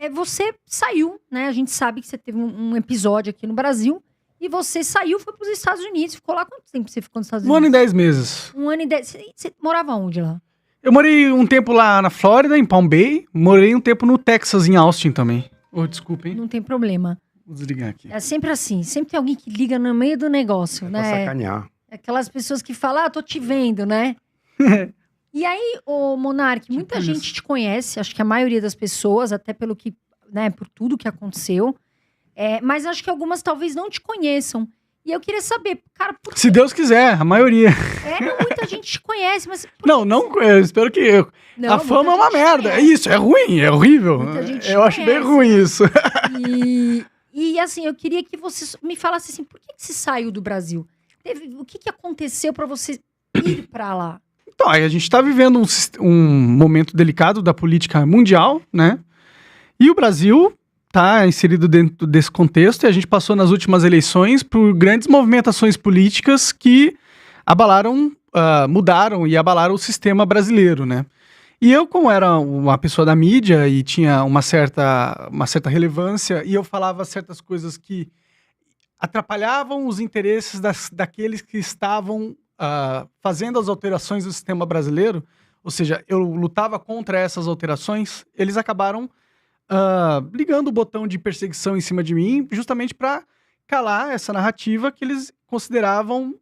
você saiu, né? A gente sabe que você teve um episódio aqui no Brasil e você saiu, foi para os Estados Unidos. Ficou lá quanto tempo você ficou nos Estados 1 ano e 10 meses. 1 ano e 10. Você morava onde lá? Eu morei um tempo lá na Flórida, em Palm Bay. Morei um tempo no Texas, em Austin também. Desculpa, hein? Não tem problema. Vou desligar aqui. É sempre assim. Sempre tem alguém que liga no meio do negócio, né? Pra sacanear. Aquelas pessoas que falam, tô te vendo, né? E aí, ô Monark, muita gente te conhece, acho que a maioria das pessoas, até pelo que, né, por tudo que aconteceu. Mas acho que algumas talvez não te conheçam. E eu queria saber, cara, por Se Deus quiser, a maioria. muita gente te conhece, mas... Não, eu espero que... Não, a fama é uma muita gente merda. conhece. Isso, é ruim, é horrível. Muita gente Eu acho bem conhece. ruim isso. E assim, eu queria que você me falasse assim, por que você saiu do Brasil? O que aconteceu pra você ir pra lá? Então, aí a gente tá vivendo um momento delicado da política mundial, né? E o Brasil tá inserido dentro desse contexto e a gente passou nas últimas eleições por grandes movimentações políticas que mudaram e abalaram o sistema brasileiro, né? E eu, como era uma pessoa da mídia e tinha uma certa relevância, e eu falava certas coisas que atrapalhavam os interesses daqueles que estavam fazendo as alterações do sistema brasileiro, ou seja, eu lutava contra essas alterações, eles acabaram ligando o botão de perseguição em cima de mim, justamente para calar essa narrativa que eles consideravam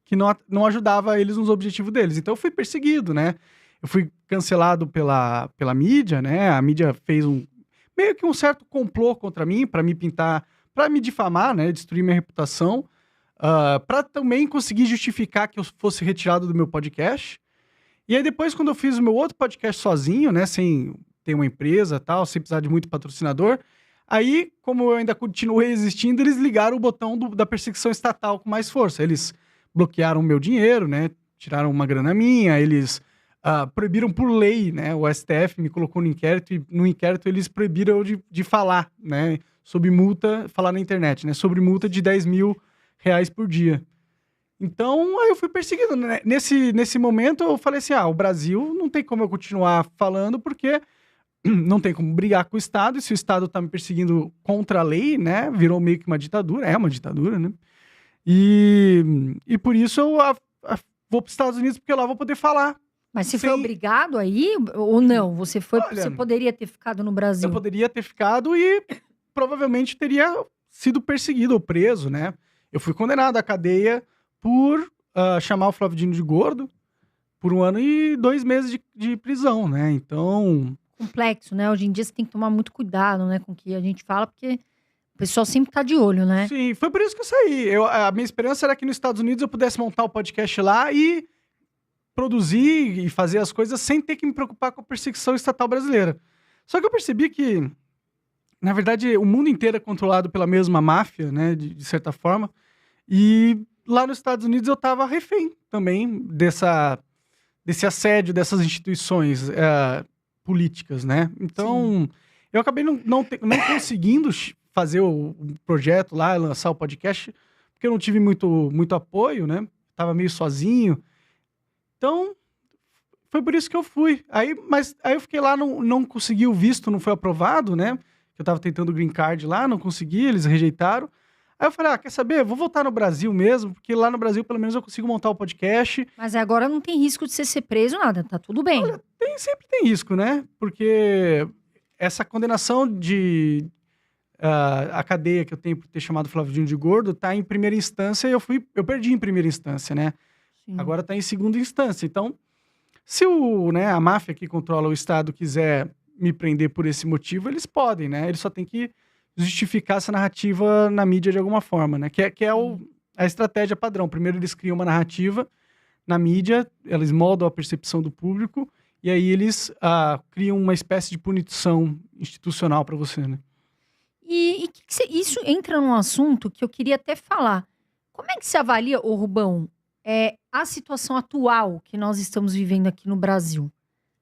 que não ajudava eles nos objetivos deles. Então eu fui perseguido, né? Eu fui cancelado pela mídia, né? A mídia fez meio que um certo complô contra mim para me pintar, para me difamar, né? Destruir minha reputação, para também conseguir justificar que eu fosse retirado do meu podcast. E aí depois, quando eu fiz o meu outro podcast sozinho, né? Sem ter uma empresa, tal, sem precisar de muito patrocinador, aí, como eu ainda continuei existindo, eles ligaram o botão da perseguição estatal com mais força. Eles bloquearam o meu dinheiro, né? Tiraram uma grana minha, eles proibiram por lei, né? O STF me colocou no inquérito e no inquérito eles proibiram eu de falar, né? Sob multa, falar na internet, né? Sobre multa de R$10.000 por dia. Então, aí eu fui perseguido, né? Nesse momento eu falei assim, o Brasil não tem como eu continuar falando porque não tem como brigar com o Estado, e se o Estado tá me perseguindo contra a lei, né? Virou meio que uma ditadura, é uma ditadura, né? E por isso eu vou para os Estados Unidos, porque lá eu vou poder falar. Mas você foi obrigado aí ou não? Você poderia ter ficado no Brasil? Eu poderia ter ficado e provavelmente teria sido perseguido ou preso, né? Eu fui condenado à cadeia por chamar o Flávio Dino de gordo por 1 ano e 2 meses de prisão, né? Então... Complexo, né? Hoje em dia você tem que tomar muito cuidado, né? Com o que a gente fala, porque o pessoal sempre tá de olho, né? Sim, foi por isso que eu saí. A minha esperança era que nos Estados Unidos eu pudesse montar o podcast lá e produzir e fazer as coisas sem ter que me preocupar com a perseguição estatal brasileira. Só que eu percebi que, na verdade, o mundo inteiro é controlado pela mesma máfia, né? De certa forma. E lá nos Estados Unidos eu tava refém também desse assédio dessas instituições políticas, né? Então, eu acabei não conseguindo fazer o projeto lá, lançar o podcast, porque eu não tive muito apoio, né? Tava meio sozinho. Então, foi por isso que eu fui. Mas aí eu fiquei lá, não consegui o visto, não foi aprovado, né? Eu tava tentando o green card lá, não consegui, eles rejeitaram. Aí eu falei, quer saber? Vou voltar no Brasil mesmo, porque lá no Brasil, pelo menos, eu consigo montar o podcast. Mas agora não tem risco de você ser preso, nada, tá tudo bem. Olha, sempre tem risco, né? Porque essa condenação a cadeia que eu tenho por ter chamado o Flávio Dino de gordo tá em primeira instância e eu perdi em primeira instância, né? Sim. Agora tá em segunda instância. Então, se a máfia que controla o Estado quiser me prender por esse motivo, eles podem, né? Eles só têm que justificar essa narrativa na mídia de alguma forma, né? Que é a estratégia padrão. Primeiro eles criam uma narrativa na mídia, eles moldam a percepção do público e aí eles criam uma espécie de punição institucional para você, né? E isso entra num assunto que eu queria até falar. Como é que se avalia, ô Rubão, a situação atual que nós estamos vivendo aqui no Brasil?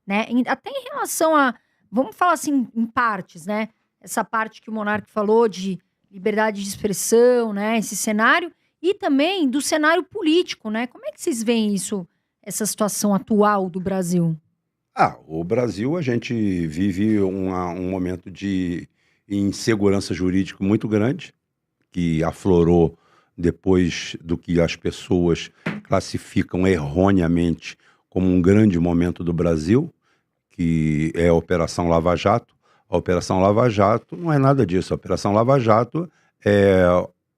Né? Até em relação vamos falar assim, em partes, né? Essa parte que o Monark falou de liberdade de expressão, né? Esse cenário. E também do cenário político, né? Como é que vocês veem isso, essa situação atual do Brasil? O Brasil, a gente vive um momento de insegurança jurídica muito grande, que aflorou depois do que as pessoas classificam erroneamente como um grande momento do Brasil, que é a Operação Lava Jato. A Operação Lava Jato não é nada disso. A Operação Lava Jato é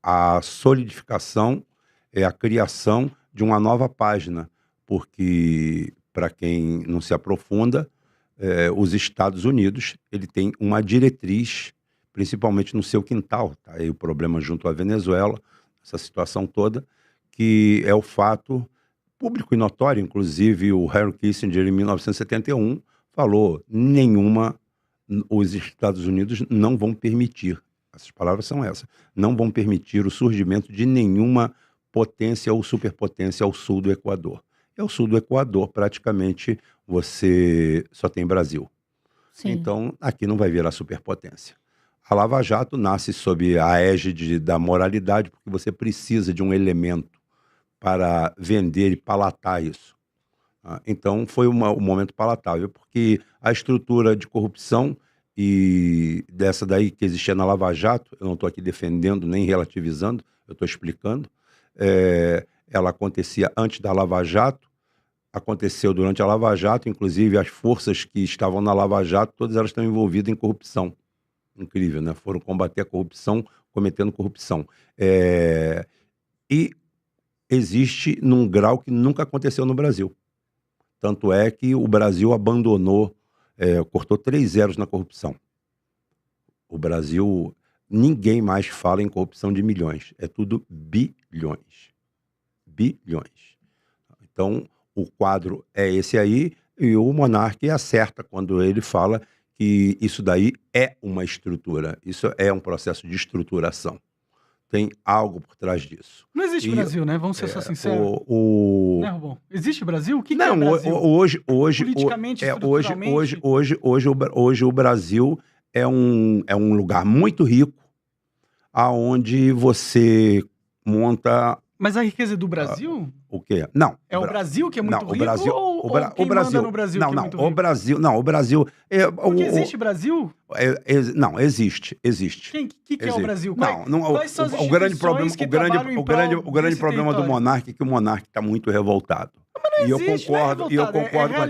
a solidificação, é a criação de uma nova página, porque, para quem não se aprofunda, os Estados Unidos ele tem uma diretriz, principalmente no seu quintal, tá aí o problema junto à Venezuela, essa situação toda, que é o fato público e notório, inclusive o Henry Kissinger, em 1971, falou: os Estados Unidos não vão permitir, essas palavras são essas, não vão permitir o surgimento de nenhuma potência ou superpotência ao sul do Equador. E ao sul do Equador, praticamente, você só tem Brasil. Sim. Então, aqui não vai virar superpotência. A Lava Jato nasce sob a égide da moralidade, porque você precisa de um elemento para vender e palatar isso. Então, foi um momento palatável, porque a estrutura de corrupção e dessa daí que existia na Lava Jato, eu não estou aqui defendendo nem relativizando, eu estou explicando, ela acontecia antes da Lava Jato, aconteceu durante a Lava Jato, inclusive as forças que estavam na Lava Jato, todas elas estão envolvidas em corrupção. Incrível, né? Foram combater a corrupção, cometendo corrupção. E existe num grau que nunca aconteceu no Brasil. Tanto é que o Brasil abandonou, cortou 3 zeros na corrupção. O Brasil, ninguém mais fala em corrupção de milhões, é tudo bilhões. Bilhões. Então, o quadro é esse aí, e o monarca acerta quando ele fala que isso daí é uma estrutura, isso é um processo de estruturação. Tem algo por trás disso. Não existe Brasil, né? Vamos ser só sinceros. Né, Rubão? Existe Brasil? O que não, é Brasil? Politicamente, estruturalmente? Hoje o Brasil é um lugar muito rico, aonde você monta... Mas a riqueza é do Brasil? O quê? Não. É o Brasil que é muito rico? Ou quem manda no Brasil que é muito rico? O Brasil... Porque existe Brasil? Não, existe. Que é o Brasil? Quais são as instituições que trabalham em prol o grande problema do monarca é que o monarca está muito revoltado. Mas não existe, E eu concordo com